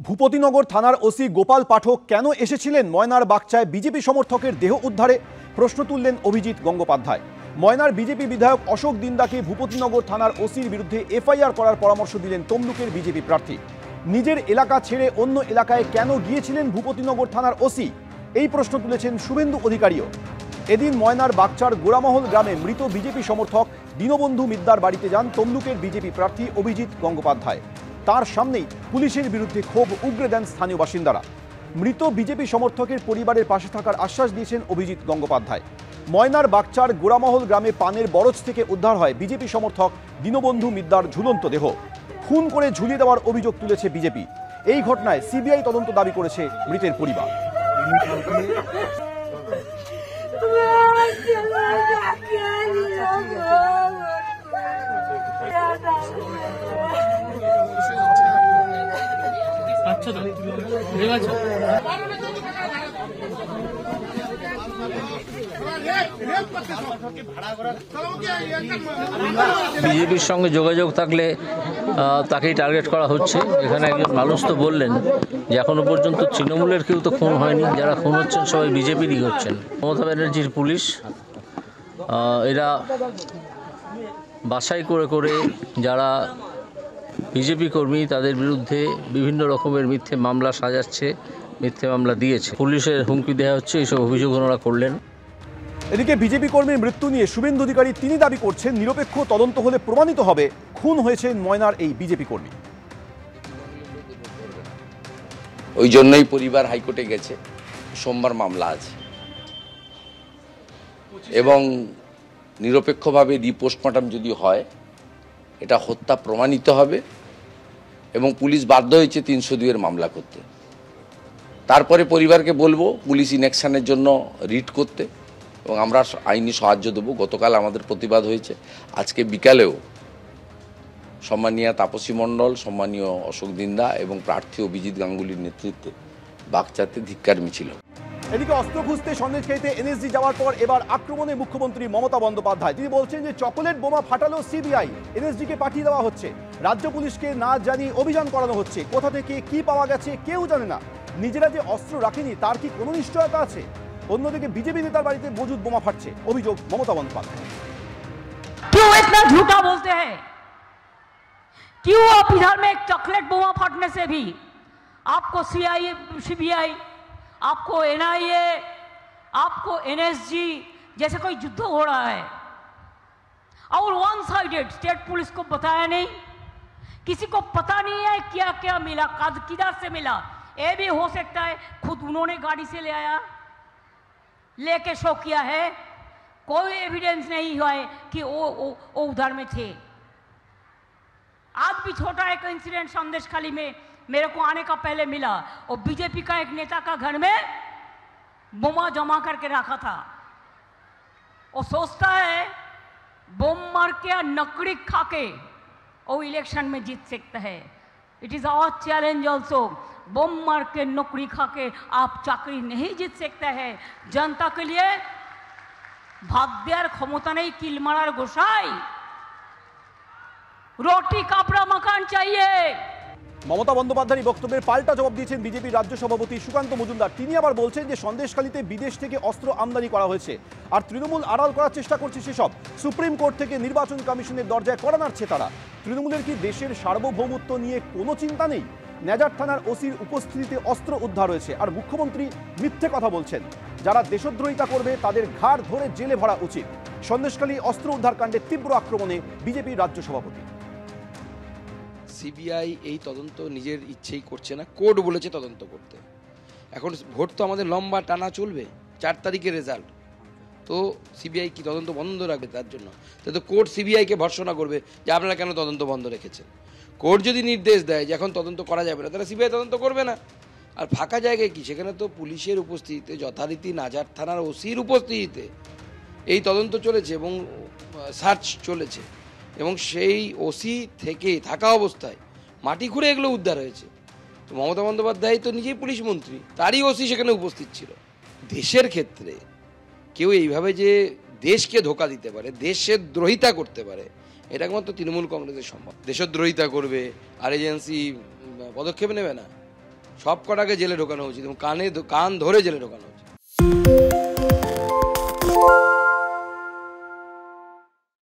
ভূপতিনগর থানার ওসি গোপাল পাঠক কেন এসেছিলেন ময়নার বাগচায় বিজেপি সমর্থকের দেহ উদ্ধারে? প্রশ্ন তুললেন অভিজিৎ গঙ্গোপাধ্যায়। ময়নার বিজেপি বিধায়ক অশোক দিন্দাকে ভূপতিনগর থানার ওসির বিরুদ্ধে এফআইআর করার পরামর্শ দিলেন তমলুকের বিজেপি প্রার্থী। নিজের এলাকা ছেড়ে অন্য এলাকায় কেন গিয়েছিলেন ভূপতিনগর থানার ওসি, এই প্রশ্ন তুলেছেন শুভেন্দু অধিকারীও। এদিন ময়নার বাগচার গোড়ামহল গ্রামে মৃত বিজেপি সমর্থক দীনবন্ধু মিদ্দার বাড়িতে যান তমলুকের বিজেপি প্রার্থী অভিজিৎ গঙ্গোপাধ্যায়। তার সামনেই পুলিশের বিরুদ্ধে ক্ষোভ উগরে দেন স্থানীয় বাসিন্দারা। মৃত বিজেপি সমর্থকের পরিবারের পাশে থাকার আশ্বাস দিয়েছেন অভিজিৎ গঙ্গোপাধ্যায়। ময়নার বাগচার গোড়ামহল গ্রামে পানের বরজ থেকে উদ্ধার হয় বিজেপি সমর্থক দীনবন্ধু মিদ্দার ঝুলন্ত দেহ। খুন করে ঝুলিয়ে দেওয়ার অভিযোগ তুলেছে বিজেপি। এই ঘটনায় সিবিআই তদন্ত দাবি করেছে মৃতের পরিবার। বিজেপির সঙ্গে যোগাযোগ থাকলে তাকেই টার্গেট করা হচ্ছে। এখানে একজন মানুষ তো বললেন যে এখনো পর্যন্ত তৃণমূলের কেউ তো খুন হয়নি, যারা খুন হচ্ছেন সবাই বিজেপিরই হচ্ছেন। মমতা ব্যানার্জির পুলিশ এরা বাছাই করে করে যারা বিজেপি কর্মী তাদের বিরুদ্ধে বিভিন্ন রকমের মিথ্যে মামলা সাজাচ্ছে, মিথ্যে মামলা দিয়েছে। পুলিশের হুমকি দেওয়া হচ্ছে, এইসব অভিযোগ ওনারা করলেন। এদিকে বিজেপি কর্মীর মৃত্যু নিয়ে শুভেন্দু অধিকারী তিনি দাবি করছেন নিরপেক্ষ তদন্ত হলে প্রমাণিত হবে খুন হয়েছেন ময়নার এই বিজেপি কর্মী। ওই জন্যই পরিবার হাইকোর্টে গেছে, সোমবার মামলা আছে এবং নিরপেক্ষভাবে রিপোস্টমর্টম যদি হয় এটা হত্যা প্রমাণিত হবে এবং পুলিশ বাধ্য হয়েছে ৩০২-এর মামলা করতে। তারপরে পরিবারকে বলবো পুলিশ ইনঅ্যাকশনের জন্য রিট করতে এবং আমরা আইনি সাহায্য দেবো। গতকাল আমাদের প্রতিবাদ হয়েছে, আজকে বিকালেও সম্মানীয় তাপসী মণ্ডল, সম্মানীয় অশোক দিন্দা এবং প্রার্থী অভিজিৎ গাঙ্গুলির নেতৃত্বে বাগচাতে ধিক্কার মিছিল। এদিকে অস্ত্র খুঁজতে সন্দেশখালিতে এনএসজি যাওয়ার পর এবার আক্রমণে মুখ্যমন্ত্রী মমতা বন্দ্যোপাধ্যায়। তিনি বলছেন যে চকোলেট বোমা ফাটালো সিবিআই, এনএসজিকে পাঠিয়ে দেওয়া হচ্ছে, রাজ্য পুলিশকে না জানিয়ে অভিযান করানো হচ্ছে, কোথা থেকে কি পাওয়া গেছে কেউ জানে না। নিজেরা যে অস্ত্র রাখেনি তার কি কোনো নিশ্চয়তা আছে? অন্যদিকে বিজেপি নেতার বাড়িতে মজুদ বোমা ফাটছে, অভিযোগ মমতা বন্দ্যোপাধ্যায়। क्यों इतना झूठा बोलते हैं? क्यों आप इधर में एक चॉकलेट बोमा फाटने से भी आपको सीबीआई, आपको एनआईए, आपको एनएसजी जैसे कोई युद्ध हो रहा है और वन साइडेड स्टेट पुलिस को बताया नहीं, किसी को पता नहीं है क्या क्या मिला, किधर से मिला। ये भी हो सकता है खुद उन्होंने गाड़ी से ले आया, लेके शो किया है, कोई एविडेंस नहीं हुआ है कि वो उधर में थे। आज भी छोटा एक इंसिडेंट संदेशखाली में मेरे को आने का पहले मिला, और बीजेपी का एक नेता का घर में बोमा जमा करके रखा था। वो सोचता है बोम मार के या नकड़ी खा के वो इलेक्शन में जीत सकता है। It is our challenge also. बोम मार के नौकरी खा के आप चाकरी नहीं जीत सकते हैं। जनता के लिए भाग देওয়ার ক্ষমতা নেই, কিল মারার গোসাই। রুটি কাপড়া মাকান চাইয়ে। মমতা বন্দ্যোপাধ্যায়ের বক্তব্যের পাল্টা জবাব দিয়েছেন বিজেপির রাজ্য সভাপতি সুকান্ত মজুমদার। তিনি আবার বলছেন যে সন্দেশখালিতে বিদেশ থেকে অস্ত্র আমদানি করা হয়েছে আর তৃণমূল আড়াল করার চেষ্টা করছে সেসব। সুপ্রিম কোর্ট থেকে নির্বাচন কমিশনের দরজায় কড়া নাড়ছে তারা। তৃণমূলের কি দেশের সার্বভৌমত্ব নিয়ে কোনো চিন্তা নেই? নেজার থানার ওসির উপস্থিতিতে অস্ত্র উদ্ধার হয়েছে আর মুখ্যমন্ত্রী মিথ্যে কথা বলছেন। যারা দেশদ্রোহিতা করবে তাদের ঘাড় ধরে জেলে ভরা উচিত। সন্দেশখালী অস্ত্র উদ্ধার কাণ্ডে তীব্র আক্রমণে বিজেপির রাজ্য সভাপতি। সিবিআই এই তদন্ত নিজের ইচ্ছেই করছে না, কোর্ট বলেছে তদন্ত করতে। এখন ভোট তো আমাদের লম্বা টানা চলবে, ৪ তারিখের রেজাল্ট, তো সিবিআই কি তদন্ত বন্ধ রাখবে? তার জন্য তো কোর্ট সিবিআইকে ভর্ৎসনা করবে যে আপনারা কেন তদন্ত বন্ধ রেখেছেন। কোর্ট যদি নির্দেশ দেয় যে এখন তদন্ত করা যাবে না, তাহলে সিবিআই তদন্ত করবে না। আর ফাঁকা জায়গায় কি, সেখানে তো পুলিশের উপস্থিতিতে যথারীতি নাজার থানার ওসির উপস্থিতিতে এই তদন্ত চলেছে এবং সার্চ চলেছে এবং সেই ওসি থেকে থাকা অবস্থায় মাটি খুঁড়ে এগুলো উদ্ধার হয়েছে। তো মমতা বন্দ্যোপাধ্যায় তো নিজেই পুলিশ মন্ত্রী, তারই ওসি সেখানে উপস্থিত ছিল। দেশের ক্ষেত্রে কেউ এইভাবে যে দেশকে ধোকা দিতে পারে, দেশের দ্রোহিতা করতে পারে, এটা একমাত্র তৃণমূল কংগ্রেসের সম্ভব। দেশদ্রোহিতা করবে আর এজেন্সি পদক্ষেপ নেবে না, সব কটাকে জেলে ঢোকানো উচিত এবং কান ধরে জেলে ঢোকানো উচিত।